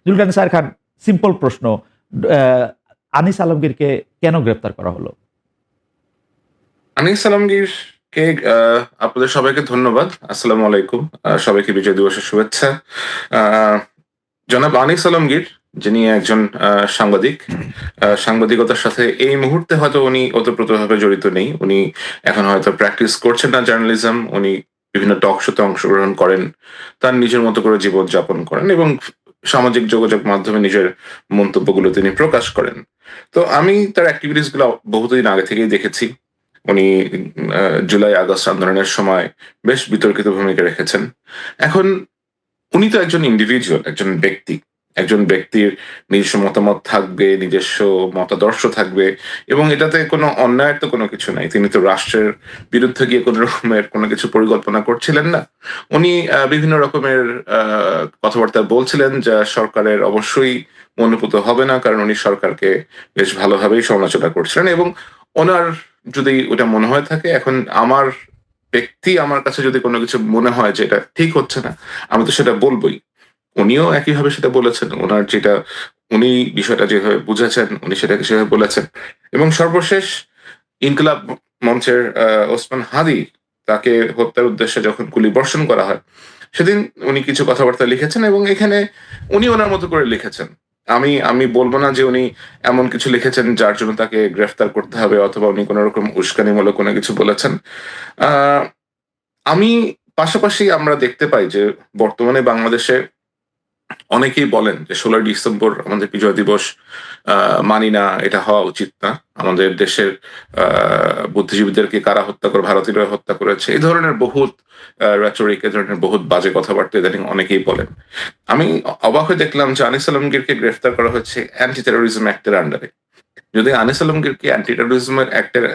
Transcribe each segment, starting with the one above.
Zulkarnain sir খান, simple প্রশ্ন, আহ, আনিস আলমগীরকে কেন গ্রেপ্তার করা হলো? আনিস আলমগীরকে আপনাদের সবাইকে ধন্যবাদ। আসসালামু আলাইকুম। সবাইকে বিজয় দিবসের শুভেচ্ছা। আহ, জনাব আনিস আলমগীর, যিনি একজন সাংবাদিক, সাংবাদিকতার সাথে এই মুহূর্তে হয়তো উনি ওতপ্রোতভাবে জড়িত নেই। উনি এখন হয়তো প্র্যাকটিস করছেন না জার্নালিজম। উনি বিভিন্ন টক শোতে অংশগ্রহণ করেন, তার নিজের মতো করে জীবন যাপন করেন এবং সামাজিক যোগাযোগ মাধ্যমে নিজের মন্তব্যগুলো তিনি প্রকাশ করেন। তো আমি তার অ্যাক্টিভিটিস গুলো বহুদিন আগে থেকেই দেখেছি। উনি জুলাই আগস্ট আন্দোলনের সময় বেশ বিতর্কিত ভূমিকা রেখেছেন। এখন উনি তো একজন ইন্ডিভিজুয়াল, একজন ব্যক্তি। একজন ব্যক্তির নিজস্ব মতামত থাকবে, নিজস্ব মতাদর্শ থাকবে, এবং এটাতে কোনো অন্যায়ের তো কোনো কিছু নাই। তিনি তো রাষ্ট্রের বিরুদ্ধে গিয়ে কোনো রকমের কোনো কিছু পরিকল্পনা করছিলেন না। উনি বিভিন্ন রকমের কথাবার্তা বলছিলেন, যা সরকারের অবশ্যই অনুভূত হবে না, কারণ উনি সরকারকে বেশ ভালোভাবেই সমালোচনা করছিলেন। এবং ওনার যদি ওটা মনে হয়ে থাকে, এখন আমার আমার কাছে যদি কোনো কিছু মনে হয় যে এটা ঠিক হচ্ছে না, আমি তো সেটা বলবোই। উনিও একইভাবে সেটা বলেছেন। উনার যেটা, উনি বিষয়টা যেভাবে বুঝেছেন, উনি সেটাকে সেভাবে বলেছেন। এবং সর্বশেষ ইনকিলাব মঞ্চের ওসমান হাদি, তাকে হত্যার উদ্দেশ্যে যখন গুলি বর্ষণ করা হয়, সেদিন উনি কিছু কথাবার্তা লিখেছেন, এবং এখানে উনি ওনার মতো করে লিখেছেন। আমি আমি বলবো না যে উনি এমন কিছু লিখেছেন যার জন্য তাকে গ্রেফতার করতে হবে, অথবা উনি কোন রকম উস্কানিমূলক কোনো কিছু বলেছেন। আহ আমি পাশাপাশি আমরা দেখতে পাই যে বর্তমানে বাংলাদেশে অনেকেই বলেন যে 16ই ডিসেম্বর আমাদের বিজয় দিবস, মানি না, এটা হওয়া উচিত না। আমাদের দেশের বুদ্ধিজীবীদেরকে কারা হত্যা করে, ভারতীয়রা হত্যা করেছে, এই ধরনের বহুত রেটরিক, এই ধরনের বহুত বাজে কথাবার্তা ইদানিং অনেকেই বলেন। আমি অবাক হয়ে দেখলাম যে আনিস আলমগীরকে গ্রেফতার করা হচ্ছে অ্যান্টি টেরোরিজম অ্যাক্টের আন্ডারে। যদি আনিস আলমগীরকে অ্যান্টি টেরোরিজমের অ্যাক্টের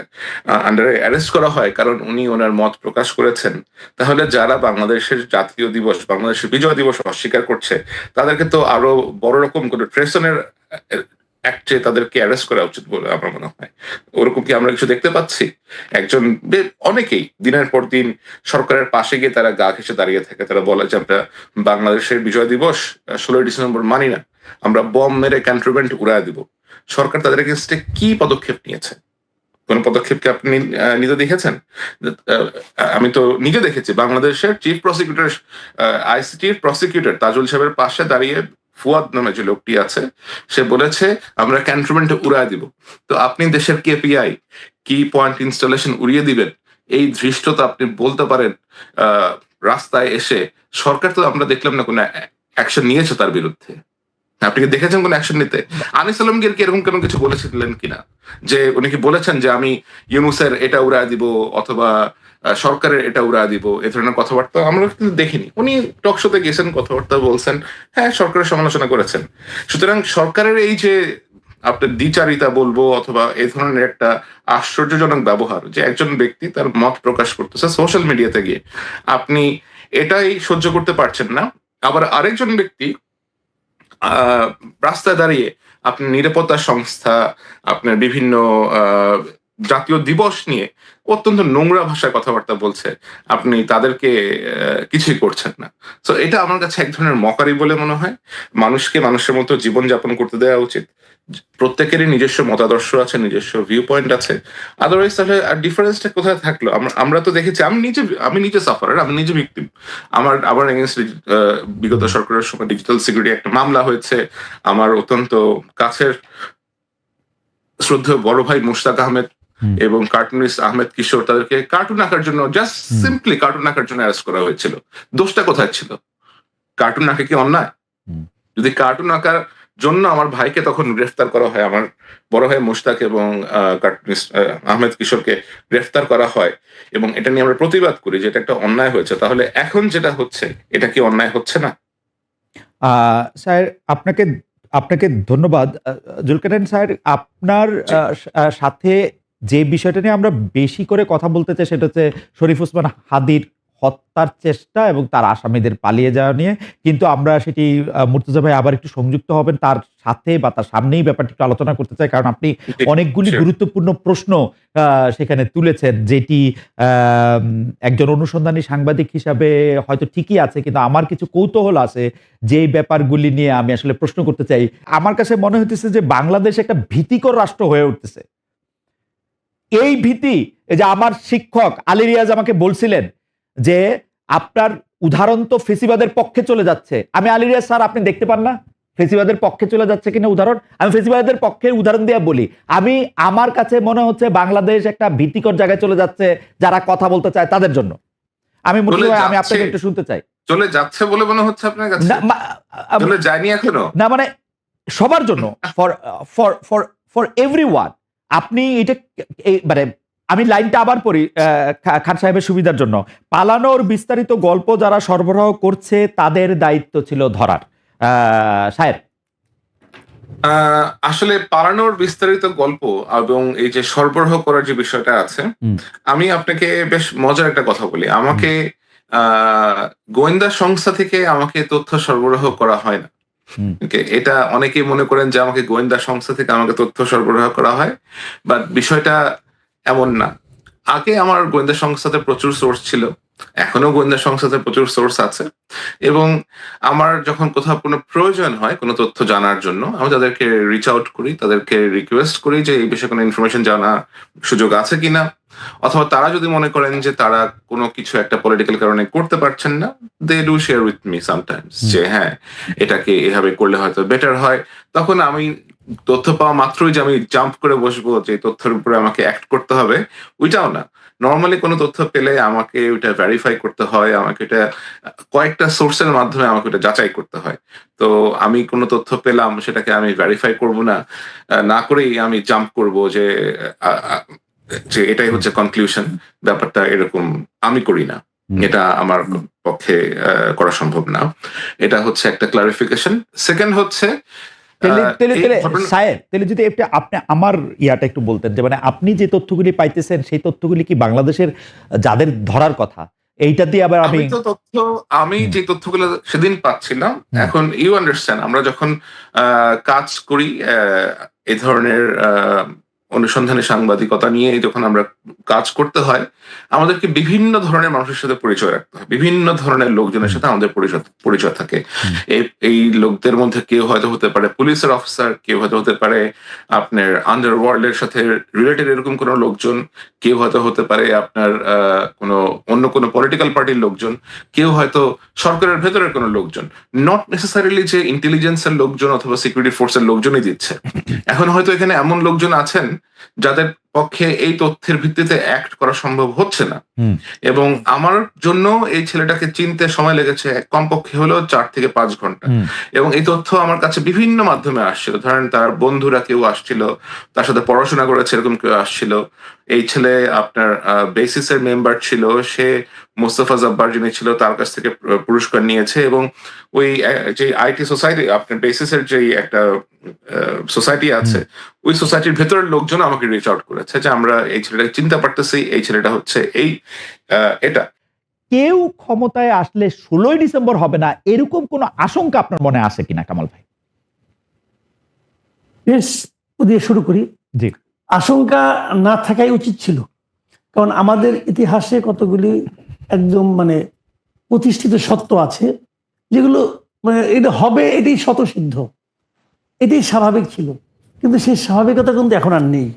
আন্ডারে অ্যারেস্ট করা হয় কারণ উনি ওনার মত প্রকাশ করেছেন, তাহলে যারা বাংলাদেশের জাতীয় দিবস, বাংলাদেশের বিজয় দিবস অস্বীকার করছে, তাদেরকে তো আরো বড় রকম করে ট্রেসনের অ্যাক্টে তাদেরকে অ্যারেস্ট করা উচিত বলে আমার মনে হয়। ওরকম কি আমরা কিছু দেখতে পাচ্ছি? একজন অনেকেই দিনের পর দিন সরকারের পাশে গিয়ে তারা গা ঘেঁষে দাঁড়িয়ে থাকে। তারা বলে যে আমরা বাংলাদেশের বিজয় দিবস 16ই ডিসেম্বর মানি না, আমরা বম মেরে ক্যান্টনমেন্ট উড়ায় দিব। সরকার তাদের এগেনস্টে কি পদক্ষেপ নিয়েছে? কোন পদক্ষেপ কি আপনি নিজে দেখেছেন? আহ, আমি তো নিজে দেখেছি বাংলাদেশের চিফ প্রসিকিউটর, আইসিটির প্রসিকিউটর তাজুল সাহেবের পাশে দাঁড়িয়ে ফুয়াদ নামে যে লোকটি আছে, সে বলেছে আমরা ক্যান্টনমেন্টে উড়ায় দিব। তো আপনি দেশের কেপিআই, কি পয়েন্ট ইনস্টলেশন উড়িয়ে দিবেন, এই ধৃষ্টতা আপনি বলতে পারেন রাস্তায় এসে? সরকার তো আমরা দেখলাম না কোনো অ্যাকশন নিয়েছে তার বিরুদ্ধে। আপনি কি দেখেছেন কোন অ্যাকশন নিতে? আনিস আলমগীর কি এরকম কোনো কিছু বলেছিলেন কিনা, যে উনি কি বলেছেন যে আমি ইউনুসের এটা উড়ায় দিব, অথবা সরকারের এটা উড়ায় দিব? এ ধরনের কথাবার্তা আমরা কিন্তু দেখিনি। উনি টক শোতে গেছেন, কথাবার্তা বলছেন, হ্যাঁ সরকারের সমালোচনা করেছেন। সুতরাং সরকারের এই যে আপনার দ্বিচারিতা বলবো, অথবা এই ধরনের একটা আশ্চর্যজনক ব্যবহার, যে একজন ব্যক্তি তার মত প্রকাশ করতেছে সোশ্যাল মিডিয়াতে গিয়ে, আপনি এটাই সহ্য করতে পারছেন না, আবার আরেকজন ব্যক্তি আহ রাস্তায় দাঁড়িয়ে আপনি নিরাপত্তা সংস্থা, আপনার বিভিন্ন আহ জাতীয় দিবস নিয়ে অত্যন্ত নোংরা ভাষায় কথাবার্তা বলছে, আপনি তাদেরকে কিছুই করছেন না। তো এটা আমার কাছে এক ধরনের মকারি বলে মনে হয়। মানুষকে মানুষের মতো জীবন যাপন করতে দেওয়া উচিত। প্রত্যেকেরই নিজস্ব মতাদর্শ আছে, নিজস্ব ভিউ পয়েন্ট আছে। আদারওয়াইজ তাহলে আর ডিফারেন্সটা কোথায় থাকলো? আমরা তো দেখেছি, আমি নিজে সাফারার, আমি নিজে ভিকটিম। আমার এগেনস্ট বিগত সরকারের সময় ডিজিটাল সিকিউরিটি একটা মামলা হয়েছে। আমার অত্যন্ত কাছের শ্রদ্ধেয় বড় ভাই মুশতাক আহমেদ হুম, এবং কার্টুনিস্ট আহমেদ কিশোর, তাদেরকে কার্টুন আঁকার জন্য, জাস্ট হুম, সিম্পলি কার্টুন আঁকার জন্য অ্যারেস্ট করা হয়েছিল। দোষটা কোথায় ছিল? কার্টুন আঁকা কি অন্যায়? হুম। যদি কার্টুন আঁকার জন্য আমার ভাইকে তখন গ্রেফতার করা হয়, আমার বড় ভাই মুশতাক এবং কার্টুনিস্ট আহমেদ কিশোরকে গ্রেফতার করা হয়, এবং এটা নিয়ে আমরা প্রতিবাদ করি যে এটা একটা অন্যায় হয়েছে, তাহলে এখন যেটা হচ্ছে এটা কি অন্যায় হচ্ছে না? স্যার, আপনাকে আপনাকে ধন্যবাদ। জুলকারনাইন স্যার, আপনার জি। সাথে যে বিষয়টা নিয়ে আমরা বেশি করে কথা বলতে চাই সেটা হচ্ছে শরীফ ওসমান হাদির হত্যার চেষ্টা এবং তার আসামিদের পালিয়ে যাওয়া নিয়ে। কিন্তু আমরা সেটি মুর্তজা ভাই আবার একটু সংযুক্ত হবেন তার সাথে বা তার সামনেই ব্যাপারটি একটু আলোচনা করতে চাই, কারণ আপনি জি, অনেকগুলি sure. গুরুত্বপূর্ণ প্রশ্ন সেখানে তুলেছেন, যেটি একজন অনুসন্ধানী সাংবাদিক হিসাবে হয়তো ঠিকই আছে, কিন্তু আমার কিছু কৌতূহল আছে যে ব্যাপারগুলি নিয়ে আমি আসলে প্রশ্ন করতে চাই। আমার কাছে মনে হইতেছে যে বাংলাদেশ একটা ভীতিকর রাষ্ট্র হয়ে উঠতেছে। এই ভীতি, এই যে আমার শিক্ষক আলী রিয়াজ আমাকে বলছিলেন যে আপনার উদাহরণ তো ফেসিবাদের পক্ষে চলে যাচ্ছে। আমি আলী রিয়াজ স্যার, আপনি দেখতে পান না ফেসিবাদের পক্ষে চলে যাচ্ছে কিনা উদাহরণ? আমি ফেসিবাদের পক্ষে উদাহরণ দিয়ে বলি, আমার কাছে মনে হচ্ছে বাংলাদেশ একটা ভীতিকর জায়গায় চলে যাচ্ছে যারা কথা বলতে চায় তাদের জন্য। আমি আমি আপনাকে একটু শুনতে চাই। চলে যাচ্ছে বলে মনে হচ্ছে আপনার কাছে? না, চলে যায়নি এখনো? না মানে সবার জন্য, for for for for everyone. আপনি এটা মানে আমি লাইনটা আবার পড়ি খান সাহেবের সুবিধার জন্য। পালানোর বিস্তারিত গল্প যারা সরবরাহ করছে তাদের দায়িত্ব ছিল ধরার। সাহেব, আসলে পালানোর বিস্তারিত গল্প এবং এই যে সরবরাহ করার যে বিষয়টা আছে, আমি আপনাকে বেশ মজার একটা কথা বলি। আমাকে গোয়েন্দা সংস্থা থেকে আমাকে তথ্য সরবরাহ করা হয় না। এটা অনেকেই মনে করেন যে আমাকে গোয়েন্দা সংস্থা থেকে আমাকে তথ্য সরবরাহ করা হয়, বাট বিষয়টা এমন না। আগে আমার গোয়েন্দা সংস্থাতে প্রচুর সোর্স ছিল, এখনো গোয়েন্দা সংস্থাতে প্রচুর সোর্স আছে, এবং আমার যখন কোথাও কোনো প্রয়োজন হয় কোনো তথ্য জানার জন্য, আমি তাদেরকে রিচ আউট করি, তাদেরকে রিকোয়েস্ট করি যে এই বিষয়ে কোনো ইনফরমেশন জানার সুযোগ আছে কিনা, অথবা তারা যদি মনে করেন যে তারা কোনো কিছু একটা পলিটিক্যাল কারণে করতে পারছেন না, they do share with me sometimes যে হ্যাঁ এটাকে এভাবে করলে হয়তো বেটার হয়। তখন আমি তথ্য পাওয়া মাত্রই যে আমি জাম্প করে বসবো যে তথ্যের উপরে আমাকে অ্যাক্ট করতে হবে, ওইটাও না। নর্মালি কোনো তথ্য পেলে আমাকে ওইটা ভেরিফাই করতে হয়, আমাকে এটা কয়েকটা সোর্সের মাধ্যমে আমাকে ওটা যাচাই করতে হয়। তো আমি কোনো তথ্য পেলাম, সেটাকে আমি ভেরিফাই করব না, না করেই আমি জাম্প করব যে যে এটাই হচ্ছে কনক্লুশন। ব্যাপারটা এরকম আমি করি না, এটা আমার পক্ষে করা সম্ভব না। এটা হচ্ছে একটা ক্লারিফিকেশন। সেকেন্ড হচ্ছে তাহলে যদি আপনি আমার ইয়াটা একটু বলতেন যে মানে আপনি যে তথ্যগুলি পাইতেছেন সেই তথ্যগুলি কি বাংলাদেশের যাদের ধরার কথা এইটা দিয়ে আবার আমি যে তথ্যগুলো সেদিন পাচ্ছিলাম, এখন ইউ আন্ডারস্ট্যান্ড, আমরা যখন কাজ করি এই ধরনের অনুসন্ধানী সাংবাদিকতা নিয়ে যখন আমরা কাজ করতে হয়, আমাদেরকে বিভিন্ন ধরনের মানুষের সাথে পরিচয় রাখতে হয়, বিভিন্ন ধরনের লোকজনের সাথে আমাদের পরিচয় থাকে। এই লোকদের মধ্যে কেউ হয়তো হতে পারে পুলিশের অফিসার, কেউ হয়তো হতে পারে আপনার আন্ডারওয়ার্ল্ডের সাথে রিলেটেড এরকম কোনো লোকজন, কেউ হয়তো হতে পারে আপনার অন্য কোনো পলিটিক্যাল পার্টির লোকজন, কেউ হয়তো সরকারের ভেতরের কোনো লোকজন। নট নেসেসারিলি যে ইন্টেলিজেন্সের লোকজন অথবা সিকিউরিটি ফোর্সের লোকজনই দিচ্ছে। এখন হয়তো এখানে এমন লোকজন আছেন যাদের পক্ষে এই তথ্যের ভিত্তিতে অ্যাক্ট করা সম্ভব হচ্ছে না, এবং আমার জন্য এই ছেলেটাকে চিনতে সময় লেগেছে কমপক্ষে হলেও 4 থেকে 5 ঘন্টা। এবং এই তথ্য আমার কাছে বিভিন্ন মাধ্যমে আসছিল। ধরেন তার বন্ধুরা কেউ আসছিল, তার সাথে পড়াশোনা করেছে এরকম কেউ আসছিল। এই ছেলে আপনার বেসিসের মেম্বার ছিল, সে মোস্তফা জব্বার যিনি ছিল তার কাছ থেকে পুরস্কার নিয়েছে, এবং ওই যে আইটি সোসাইটি আপনার বেসিসের যে একটা সোসাইটি আছে, ওই সোসাইটির ভেতরের লোকজন আমাকে রিচ আউট করেছে যে আমরা এই ছেলেটাকে চিনতে পারতেছি, এই ছেলেটা হচ্ছে এই এটা। কেউ ক্ষমতায় আসলে 16ই ডিসেম্বর হবে না এরকম কোনো আশঙ্কা আপনার মনে আছে কিনা কামাল ভাই? বেশ, দিয়ে শুরু করি। জি। আশঙ্কা না থাকাই উচিত ছিল, কারণ আমাদের ইতিহাসে কতগুলি একদম মানে প্রতিষ্ঠিত সত্য আছে যেগুলো মানে এটা হবে, এটাই স্বতঃসিদ্ধ, এটাই স্বাভাবিক ছিল। কিন্তু সেই স্বাভাবিকতা কিন্তু এখন আর নেই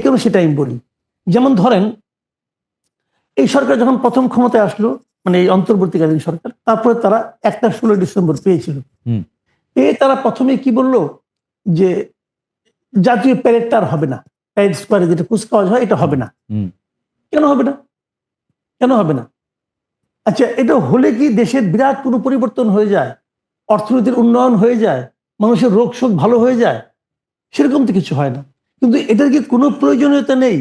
কেন সেটা আমি বলি। যেমন ধরেন, এই সরকার যখন প্রথম ক্ষমতায় আসলো, মানে এই অন্তর্বর্তীকালীন সরকার, তারপরে তারা 16 ডিসেম্বর পেয়েছিল। তারা প্রথমে কি বললো যে জাতীয় প্যারেডটা আর হবে না, প্যারেড স্কোয়ারে যেটা কুচকাওয়াজ হয় এটা হবে না। কেন হবে না? কেন হবে না? আচ্ছা, এটা হলে কি দেশের বিরাট কোনো পরিবর্তন হয়ে যায়, অর্থনীতির উন্নয়ন হয়ে যায়, মানুষের রোগ শোক ভালো হয়ে যায়? সেরকম তো কিছু হয় না। কিন্তু এটার কি কোনো প্রয়োজনীয়তা নেই?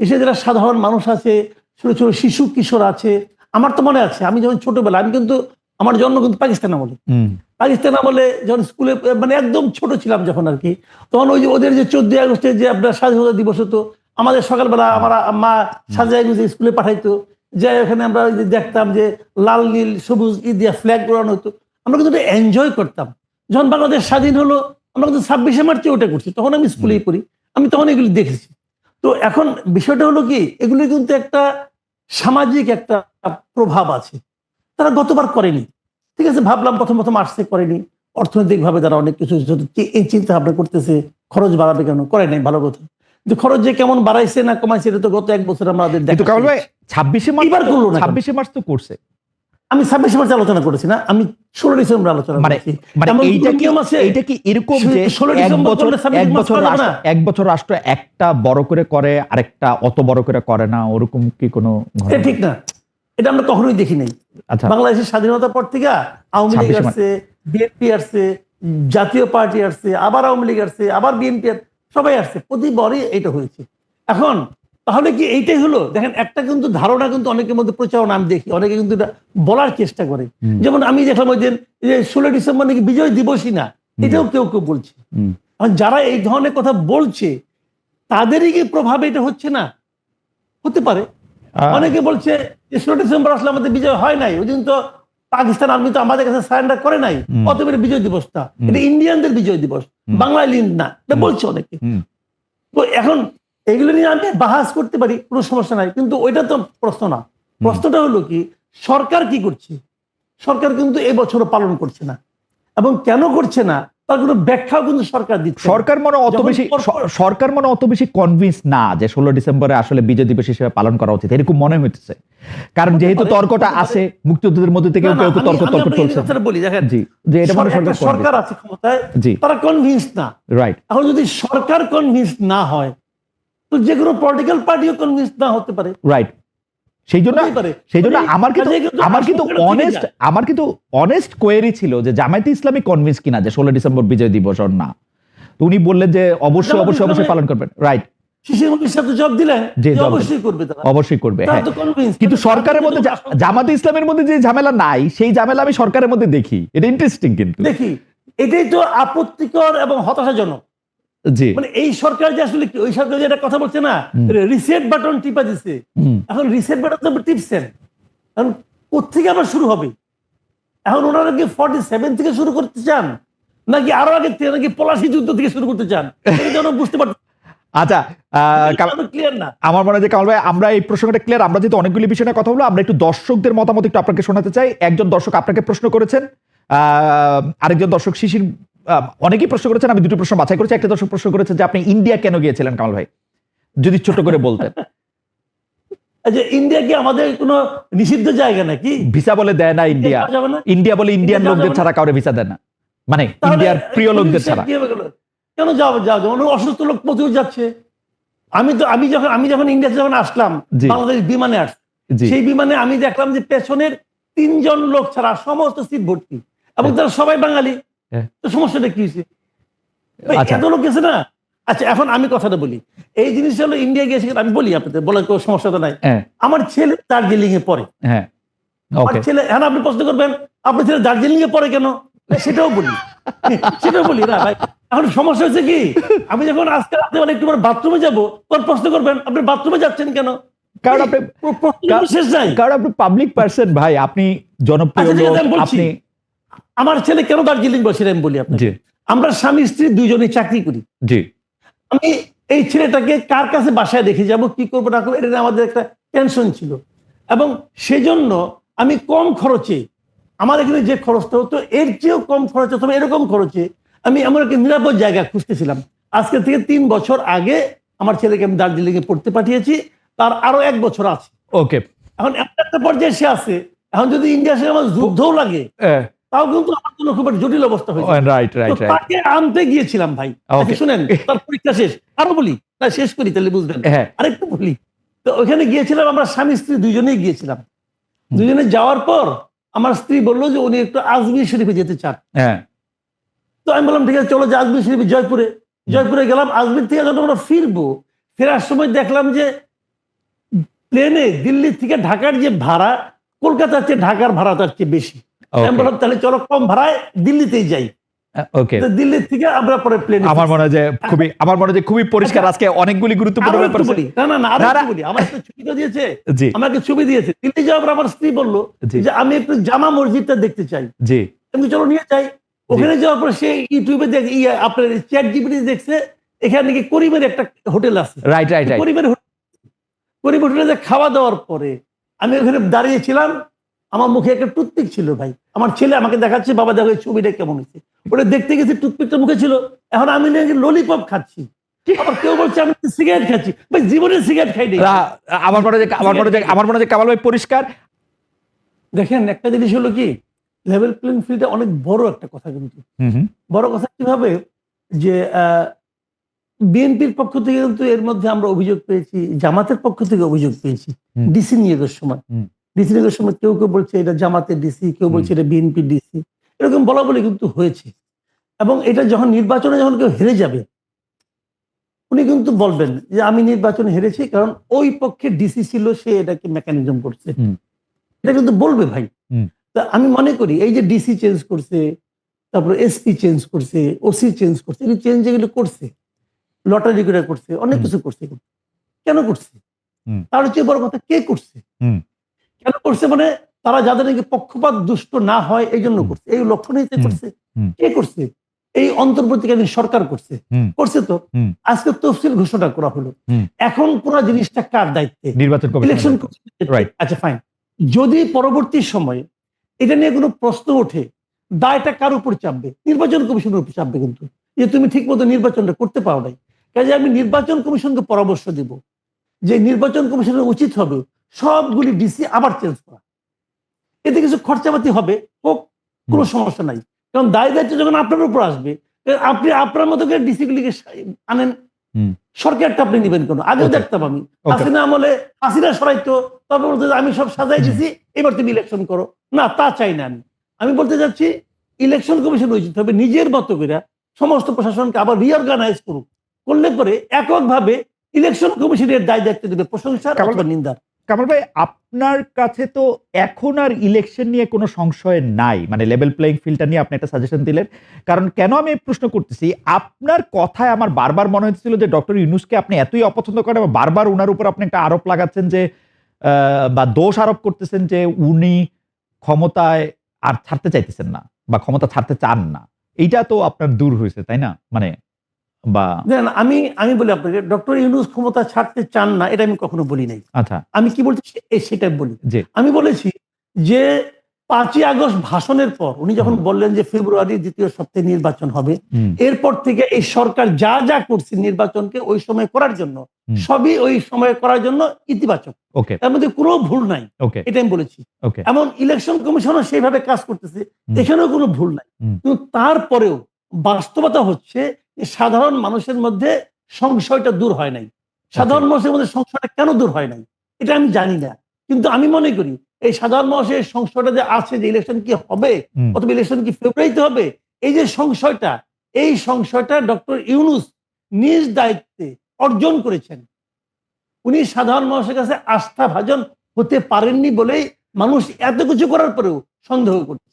দেশে যারা সাধারণ মানুষ আছে, ছোট ছোট শিশু কিশোর আছে, আমার তো মনে আছে আমি যখন ছোটবেলা, আমি কিন্তু আমার জন্ম কিন্তু পাকিস্তান আমলে যখন স্কুলে মানে একদম ছোট ছিলাম যখন আর কি, তখন ওই যে ওদের যে 14ই আগস্টে যে আপনার স্বাধীনতা দিবস হতো, আমাদের সকালবেলা আমার মা সাজায় গুজে স্কুলে পাঠাইতো, যাই ওখানে আমরা ওই যে দেখতাম যে লাল নীল সবুজ দিয়া ফ্ল্যাগ উড়ানো হতো, আমরা কিন্তু এনজয় করতাম। যখন বাংলাদেশ স্বাধীন হলো আমরা কিন্তু 26শে মার্চে ওটা করছি, তখন আমি স্কুলেই পড়ি, আমি তখন এগুলি দেখেছি। তো এখন বিষয়টা হলো কি, এগুলি কিন্তু একটা সামাজিক একটা প্রভাব আছে, তারা গতবার করেনি, ঠিক আছে, ভাবলাম প্রথম প্রথম আসছে করেনি, অর্থনৈতিকভাবে তারা অনেক কিছু এই চিন্তা ভাবনা করতেছে খরচ বাড়াবে কেন, করে নাই, ভালো কথা। কিন্তু খরচ যে কেমন বাড়াইছে না কমাইছে এটা তো গত এক বছর আমাদের কিন্তু কামাল ভাই 26শে মার্চ এবার করলো না কেন? 26শে মার্চ তো করছে। আমি 26শে মার্চ আলোচনা করেছি না, আমি 16 ডিসেম্বর আলোচনা মানে করেছি। মানে এমন এইটা কোনো কি নিয়ম আছে? এইটা কি এরকম যে 16 ডিসেম্বর করলে 26 মার্চ করা যাবে না? এক বছর রাষ্ট্র একটা বড় করে আরেকটা অত বড় করে না, ওরকম কি কোনো এটা ঘটনা? ঠিক না, এটা আমরা কখনোই দেখি নাই। আচ্ছা, বাংলাদেশের স্বাধীনতার পর থেকে আওয়ামী লীগ 26শে মার্চ। আসছে, বিএনপি আসছে, জাতীয় পার্টি আসছে, আবার আওয়ামী লীগ আসছে, আবার বিএনপি, সবাই আসছে, প্রতিবারই এটা হয়েছে। এখন তাহলে কি এইটাই হলো? দেখেন, একটা কিন্তু ধারণা কিন্তু অনেকের মধ্যে প্রচারণা আমি দেখি, অনেকে কিন্তু এটা বলার চেষ্টা করে। যেমন আমি দেখলাম ওই দিন যে 16 ডিসেম্বর নাকি বিজয় দিবসই না, এটাও কেউ কেউ বলছে। এখন যারা এই ধরনের কথা বলছে তাদেরই কি প্রভাবে এটা হচ্ছে না? হতে পারে। অনেকে বলছে যে 16 ডিসেম্বর আসলে আমাদের বিজয় হয় নাই, ওই দিন তো পাকিস্তান আর্মি তো আমাদের কাছে সারেন্ডার করে নাই, অতএব এটা বিজয় দিবসটা, এটা ইন্ডিয়ানদের বিজয় দিবস, বাংলায় লিন না, এটা বলছে অনেকে। তো এখন এগুলো নিয়ে আমি বাহাস করতে পারি, কোনো সমস্যা নাই, কিন্তু ওইটা তো প্রশ্ন না। প্রশ্নটা হলো কি, সরকার কি করছে? সরকার কিন্তু এবছরও পালন করছে না, এবং কেন করছে না তার কোনো ব্যাখ্যাও কিন্তু সরকার দিচ্ছে না। সরকার মনে অত বেশি কনভিন্স না যে 16 ডিসেম্বরে আসলে বিজয় দিবস হিসেবে পালন করা উচিত, এরকম মনে হইতেছে। কারণ যেহেতু তর্কটা আছে, মুক্তিযোদ্ধাদের মধ্যে থেকে কেউ তর্ক চলছে। বলি দেখেন, জি, যে এটা মনে সরকার আছে ক্ষমতায়, জি, তারা কনভিন্স না, রাইট। এখন যদি সরকার কনভিন্স না হয় তো যে কোনো পলিটিক্যাল পার্টিও কনভিন্স না হতে পারে, রাইট। সেই জন্য আমার কিন্তু অনেস্ট কোয়েরি ছিল যে জামায়াতে ইসলামী কনভিন্স কিনা যে 16 ডিসেম্বর বিজয় দিবস না। তো উনি বললেন যে অবশ্যই পালন করবেন, রাইট। শিশির মুখের সাথে জবাব দিলেন যে অবশ্যই করবে, তারা অবশ্যই করবে, তারা হ্যাঁ। তো convinced। কিন্তু সরকারের মধ্যে জামায়াতে ইসলামের মধ্যে যে ঝামেলা নাই, সেই ঝামেলা আমি সরকারের মধ্যে দেখি, এটা ইন্টারেস্টিং। কিন্তু দেখি এটাই তো আপত্তিকর এবং হতাশাজনক। জি, মানে এই সরকার যে আসলে কি, ওই সরকার যে একটা কথা বলছে না, রিসেট বাটন টিপা দিছে, এখন রিসেট বাটন তো টিপছেন, এখন কোত্থেকে আবার শুরু হবে? এখন ওনারা কি 47 থেকে শুরু করতে চান, নাকি আরো আগে থেকে, নাকি পলাশী যুদ্ধ থেকে শুরু করতে চান? এটা যেন বুঝতে পারছি। আচ্ছা, ক্লিয়ার না আমার মনে হয় যে কামাল ভাই, আমরা এই প্রসঙ্গটা ক্লিয়ার। আমরা যেহেতু অনেকগুলি বিষয় নিয়ে কথা বলবো, আমরা একটু দর্শকদের মতামত একটু আপনাকে শোনাতে চাই। একজন দর্শক আপনাকে প্রশ্ন করেছেন, আরেকজন দর্শক শিশির, অনেকেই প্রশ্ন করেছেন, আমি দুটো প্রশ্ন বাছাই করেছি। একটা দর্শক প্রশ্ন করেছেন যে আপনি ইন্ডিয়া কেন গিয়েছিলেন কামাল ভাই, যদি ছোট করে বলতেন। আচ্ছা, ইন্ডিয়া কি আমাদের কোনো নিষিদ্ধ জায়গা নাকি? ভিসা বলে দেয় না ইন্ডিয়া, ইন্ডিয়া বলে ইন্ডিয়ান লোকদের ছাড়া কাউরে ভিসা দেয় না, মানে ইন্ডিয়ার প্রিয় লোকদের ছাড়া। কেন যাও? অসুস্থ লোক প্রচুর যাচ্ছে। আমি যখন ইন্ডিয়াতে যখন আসলাম, বাংলাদেশ বিমানে আসছি, সেই বিমানে আমি দেখলাম যে পেছনের 3 জন লোক ছাড়া সমস্ত সিট ভর্তি, এবং তারা সবাই বাঙালি। তো সমস্যাটা কি হয়েছে? এত লোক গেছে না। আচ্ছা, এখন আমি কথাটা বলি, এই জিনিসটা হলো ইন্ডিয়া গিয়েছে, আমি বলি আপনাদের, বলার কোনো সমস্যা তো নাই। আমার ছেলে দার্জিলিং এ পড়ে, আমার ছেলে, হ্যাঁ আপনি প্রশ্ন করবেন আপনার ছেলে দার্জিলিং এ পড়ে কেন, সেটাও বলি না ভাই। এখন সমস্যা হচ্ছে কি, আমি যখন আজকে রাতে একটু বাথরুমে যাবো, তখন প্রশ্ন করবেন আপনি বাথরুমে যাচ্ছেন কেন? কারণ আপনি পাবলিক পারসন ভাই, আপনি জনপ্রিয় লোক। আপনি, আমার ছেলে কেন দার্জিলিং বসে আমি বলি আপনাকে। আমরা স্বামী স্ত্রী দুইজনেই চাকরি করি। জি, আমি এই ছেলেটাকে কার কাছে বাসায় রেখে যাব, কি করবো না করবো, এটা আমাদের একটা টেনশন ছিল, এবং সেজন্য আমি কম খরচে, আমার এখানে যে খরচটা হতো এর চেয়েও কম খরচ অথবা এরকম খরচে আমি এমন একটা নিরাপদ জায়গা খুঁজতেছিলাম। আজকে থেকে 3 বছর আগে আমার ছেলেকে আমি দার্জিলিং এ পড়তে পাঠিয়েছি, তার আরো 1 বছর আছে। ওকে, এখন একটা পর্যায়ে সে আছে, এখন যদি ইন্ডিয়া সে আমার যুদ্ধও লাগে তাও কিন্তু আমার জন্য খুব জটিল অবস্থা হয়েছে। তাকে আনতে গিয়েছিলাম ভাই। শুনেন, তার পরীক্ষা শেষ, আরো বলি না, শেষ করি তাহলে বুঝবেন, আরেকটু বলি। তো ওখানে গিয়েছিলাম, আমরা স্বামী স্ত্রী দুইজনেই গিয়েছিলাম। দুইজনে যাওয়ার পর আমার স্ত্রী বললো যে উনি একটু আজমির শরীফে যেতে চান। তো আমি বললাম ঠিক আছে চলো, যে আজমির শরীফে জয়পুরে গেলাম। আজমির থেকে যখন আমরা ফেরার সময় দেখলাম যে প্লেনে দিল্লি থেকে ঢাকার যে ভাড়া, কলকাতার চেয়ে ঢাকার ভাড়া তার চেয়ে বেশি। আমি বললাম তাহলে চলো কম ভাড়ায় দিল্লিতেই যাই। ওকে। দিল্লি থেকে আমরা পরে প্লেনে আমার মনে হয় যে খুবই পরিষ্কার আজকে অনেকগুলি গুরুত্বপূর্ণ আরো ব্যাপার একটু আছে। বলি, না না না, আরো না, না। একটু বলি, আমার একটা ছবি তো দিয়েছে, জি, আমাকে ছবি দিয়েছে দিল্লি যাওয়ার পর আমার স্ত্রী বললো জি, যে আমি একটু জামা মসজিদটা দেখতে চাই, জি, আমি চলো নিয়ে যাই। ওখানে যাওয়ার পর সে ইউটিউবে দেখ আপনার চ্যাট জিপিটি দেখছে এখানে নাকি করিমের একটা হোটেল আছে, রাইট, রাইট, রাইট। করিম হোটেলে যে খাওয়া দাওয়ার পরে আমি ওখানে দাঁড়িয়েছিলাম, আমার মুখে একটা টুথপিক ছিল ভাই, আমার ছেলে আমাকে দেখাচ্ছে বাবা দেখো এই ছবিটা কেমন হয়েছে, ওটা দেখতে গেছি টুথপিকটা মুখে ছিল, এখন আমি নাকি ললিপপ খাচ্ছি, আবার কেউ বলছে আমি সিগারেট খাচ্ছি, ভাই জীবনে সিগারেট খাইনি। আমার মনে হয় যে কামাল ভাই পরিষ্কার। দেখেন একটা জিনিস হলো কি, লেভেল প্লেইং ফিল্ডে অনেক বড় একটা কথা, কিন্তু হুম, হুম, বড় কথা কিভাবে যে বিএনপির পক্ষ থেকে কিন্তু এর মধ্যে আমরা অভিযোগ পেয়েছি, জামাতের পক্ষ থেকে অভিযোগ পেয়েছি হুম। ডিসি নিয়োগের সময়। হুম। ডিসি নিয়োগের সময় কেউ কেউ বলছে এটা জামাতের ডিসি, কেউ বলছে এটা বিএনপি ডিসি, এরকম বলা বলি কিন্তু হয়েছে। এবং এটা যখন নির্বাচনে যখন কেউ হেরে যাবে উনি কিন্তু বলবেন যে আমি নির্বাচনে হেরেছি কারণ ওই পক্ষে ডিসি ছিল, সে এটাকে মেকানিজম করছে, হুম। এটা কিন্তু বলবে ভাই। হুম। তা আমি মনে করি এই যে ডিসি চেঞ্জ করছে, তারপরে এসপি চেঞ্জ করছে, ওসি চেঞ্জ করছে, এই চেঞ্জ যেগুলো করছে, লটারি করে করছে, অনেক কিছু করছে, কেন করছে? হুম। তার চেয়ে বড় কথা কে করছে? হুম। কেন করছে মানে তারা যাদের নাকি পক্ষপাত দুষ্ট না হয় এই জন্য করছে, এই লক্ষ্য নিয়ে করছে। হুম। কে করছে? এই অন্তর্বর্তীকালীন সরকার করছে, হুম। করছে তো। হুম। আজকে তফসিল ঘোষণা করা হলো, হুম। এখন পুরো জিনিসটা কার দায়িত্বে? নির্বাচন ইলেকশন কমিশন। রাইট। আচ্ছা ফাইন, যদি পরবর্তী সময়ে এটা নিয়ে কোনো প্রশ্ন ওঠে, দায়টা কার উপর চাপবে? নির্বাচন কমিশনের উপর চাপবে, কিন্তু যে তুমি ঠিক মতো নির্বাচনটা করতে পারো নাই। কাজে আমি নির্বাচন কমিশনকে পরামর্শ দিব যে নির্বাচন কমিশনের উচিত হবে সবগুলি ডিসি আবার চেঞ্জ করা, এতে কিছু খরচাপাতি হবে, হোক, কোনো সমস্যা নাই, কারণ দায় দায়িত্ব যখন আপনার উপর আসবে, আপনি আপনার মতো করে ডিসি গুলিকে আনেন, হুম। সরকারটা আপনি নেবেন কেন? আগেও Okay. দেখতাম আমি হাসিনা আমলে হাসিনা সরাইতো, তারপর বলতে আমি সব সাজাই দিছি, এবার তুমি ইলেকশন করো, না তা চাই না। আমি বলতে চাচ্ছি ইলেকশন কমিশন উচিত হবে নিজের মতো করে সমস্ত প্রশাসনকে আবার রিঅর্গানাইজ করুক, করলে পরে এককভাবে ইলেকশন কমিশনের দায় দায়িত্ব দেবে প্রশংসার অথবা নিন্দার। কামাল ভাই, আপনার কাছে তো এখন আর ইলেকশন নিয়ে কোনো সংশয় নাই, মানে লেভেল প্লেইং ফিল্ডটা নিয়ে আপনি একটা সাজেশন দিলেন। কারণ কেন আমি এই প্রশ্ন করতেছি, আপনার কথায় আমার বারবার মনে হচ্ছিল যে ডক্টর ইউনূসকে আপনি এতই অপছন্দ করেন এবং বারবার উনার উপর আপনি একটা আরোপ লাগাচ্ছেন যে বা দোষ আরোপ করতেছেন যে উনি ক্ষমতায় আর ছাড়তে চাইতেছেন না বা ক্ষমতা ছাড়তে চান না। এইটা তো আপনার দূর হয়েছে, তাই না? মানে বা দেখেন আমি আমি বলি আপনাকে ডক্টর ইউনূস ক্ষমতা ছাড়তে চান না, এটা আমি কখনো বলি নাই। আচ্ছা, আমি কি বলছি সেটাই বলি। জি, আমি বলেছি যে 5ই আগস্ট ভাষণের পর উনি যখন বললেন যে ফেব্রুয়ারির দ্বিতীয় সপ্তাহে নির্বাচন হবে, হুম, এরপর থেকে এই সরকার যা যা করছে নির্বাচনকে ওই সময় করার জন্য, হুম। সবই ওই সময় করার জন্য ইতিবাচক, ওকে, তার মধ্যে কোনো ভুল নাই, ওকে, এটা আমি বলেছি। ওকে, এমন ইলেকশন কমিশনও সেইভাবে কাজ করতেছে, হুম। এখানেও কোনো ভুল নাই। হুম। কিন্তু তারপরেও বাস্তবতা হচ্ছে যে সাধারণ মানুষের মধ্যে সংশয়টা দূর হয় নাই। সাধারণ মানুষের মধ্যে সংশয়টা কেন দূর হয় নাই এটা আমি জানি না, কিন্তু আমি মনে করি এই সাধারণ মানুষের সংশয়টা যে আছে যে ইলেকশন কি হবে হুম। অথবা ইলেকশন কি ফেব্রুয়ারিতে হবে, এই যে সংশয়টা, এই সংশয়টা ডক্টর ইউনূস নিজ দায়িত্বে অর্জন করেছেন। উনি সাধারণ মানুষের কাছে আস্থাভাজন হতে পারেননি বলেই মানুষ এত কিছু করার পরেও সন্দেহ করছে।